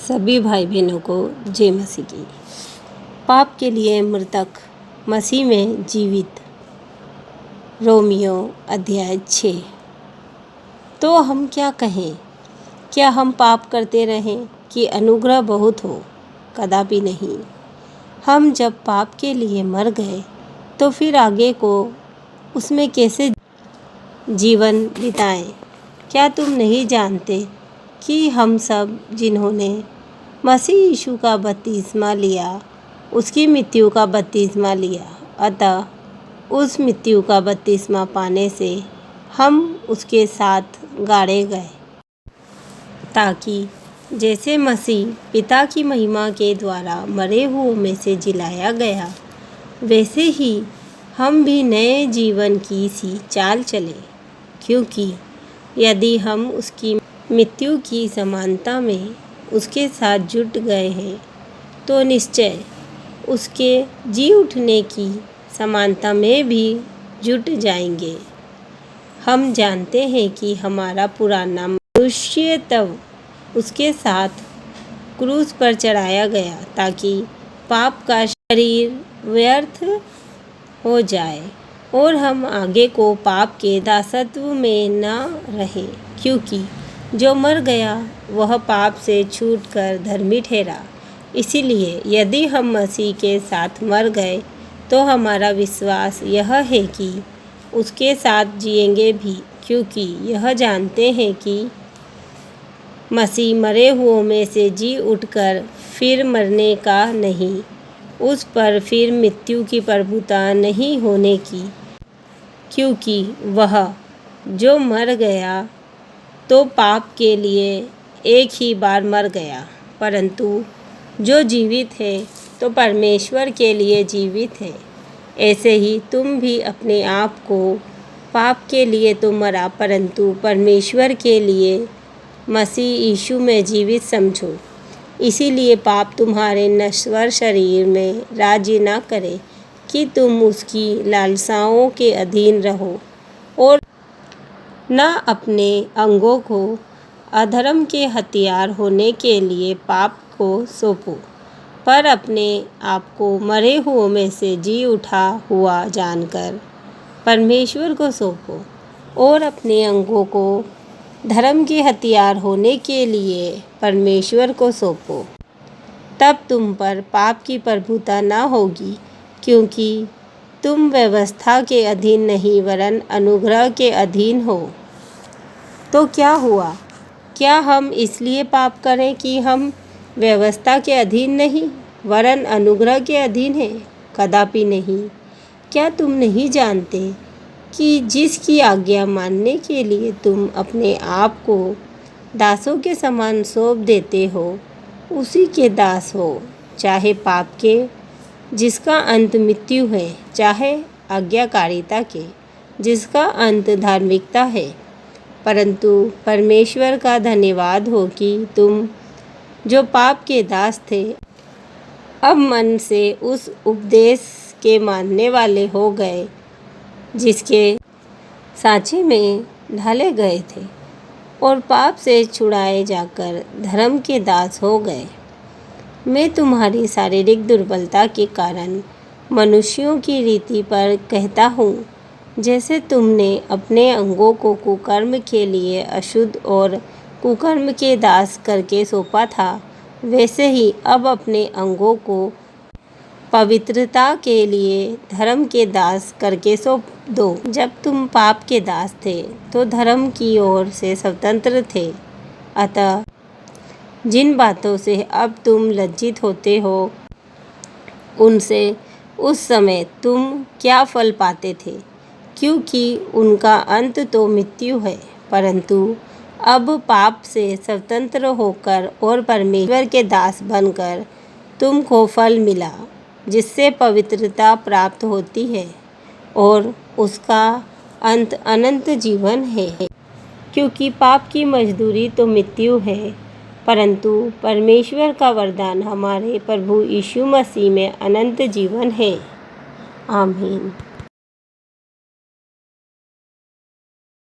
सभी भाई बहनों को जय मसीह की। पाप के लिए मृतक मसीह में जीवित। रोमियो अध्याय 6। तो हम क्या कहें? क्या हम पाप करते रहें कि अनुग्रह बहुत हो? कदापि नहीं। हम जब पाप के लिए मर गए तो फिर आगे को उसमें कैसे जीवन बिताएं? क्या तुम नहीं जानते कि हम सब जिन्होंने मसीह यीशु का बपतिस्मा लिया उसकी मृत्यु का बपतिस्मा लिया, अतः उस मृत्यु का बपतिस्मा पाने से हम उसके साथ गाड़े गए, ताकि जैसे मसीह पिता की महिमा के द्वारा मरे हुओं में से जिलाया गया, वैसे ही हम भी नए जीवन की सी चाल चलें। क्योंकि यदि हम उसकी मृत्यु की समानता में उसके साथ जुट गए हैं, तो निश्चय उसके जी उठने की समानता में भी जुट जाएंगे। हम जानते हैं कि हमारा पुराना मनुष्य तब उसके साथ क्रूस पर चढ़ाया गया, ताकि पाप का शरीर व्यर्थ हो जाए और हम आगे को पाप के दासत्व में न रहें। क्योंकि जो मर गया वह पाप से छूटकर धर्मी ठहरा। इसीलिए यदि हम मसीह के साथ मर गए तो हमारा विश्वास यह है कि उसके साथ जिएंगे भी, क्योंकि यह जानते हैं कि मसीह मरे हुओं में से जी उठकर फिर मरने का नहीं, उस पर फिर मृत्यु की प्रभुता नहीं होने की। क्योंकि वह जो मर गया तो पाप के लिए एक ही बार मर गया, परंतु जो जीवित है तो परमेश्वर के लिए जीवित है। ऐसे ही तुम भी अपने आप को पाप के लिए तो मरा, परंतु परमेश्वर के लिए मसीह यीशु में जीवित समझो। इसीलिए पाप तुम्हारे नश्वर शरीर में राज्य न करे कि तुम उसकी लालसाओं के अधीन रहो, और न अपने अंगों को अधर्म के हथियार होने के लिए पाप को सौंपो, पर अपने आप को मरे हुओं में से जी उठा हुआ जानकर परमेश्वर को सौंपो, और अपने अंगों को धर्म के हथियार होने के लिए परमेश्वर को सौंपो। तब तुम पर पाप की प्रभुता न होगी, क्योंकि तुम व्यवस्था के अधीन नहीं वरन अनुग्रह के अधीन हो। तो क्या हुआ? क्या हम इसलिए पाप करें कि हम व्यवस्था के अधीन नहीं वरन अनुग्रह के अधीन हैं? कदापि नहीं। क्या तुम नहीं जानते कि जिसकी आज्ञा मानने के लिए तुम अपने आप को दासों के समान सौंप देते हो, उसी के दास हो, चाहे पाप के जिसका अंत मृत्यु है, चाहे आज्ञाकारिता के जिसका अंत धार्मिकता है। परंतु परमेश्वर का धन्यवाद हो कि तुम जो पाप के दास थे, अब मन से उस उपदेश के मानने वाले हो गए जिसके सांचे में ढाले गए थे, और पाप से छुड़ाए जाकर धर्म के दास हो गए। मैं तुम्हारी शारीरिक दुर्बलता के कारण मनुष्यों की रीति पर कहता हूँ। जैसे तुमने अपने अंगों को कुकर्म के लिए अशुद्ध और कुकर्म के दास करके सौंपा था, वैसे ही अब अपने अंगों को पवित्रता के लिए धर्म के दास करके सौंप दो। जब तुम पाप के दास थे तो धर्म की ओर से स्वतंत्र थे, अतः जिन बातों से अब तुम लज्जित होते हो, उनसे उस समय तुम क्या फल पाते थे? क्योंकि उनका अंत तो मृत्यु है। परंतु अब पाप से स्वतंत्र होकर और परमेश्वर के दास बनकर तुमको फल मिला, जिससे पवित्रता प्राप्त होती है, और उसका अंत अनंत जीवन है। क्योंकि पाप की मजदूरी तो मृत्यु है, परंतु परमेश्वर का वरदान हमारे प्रभु यीशु मसीह में अनंत जीवन है। आमीन।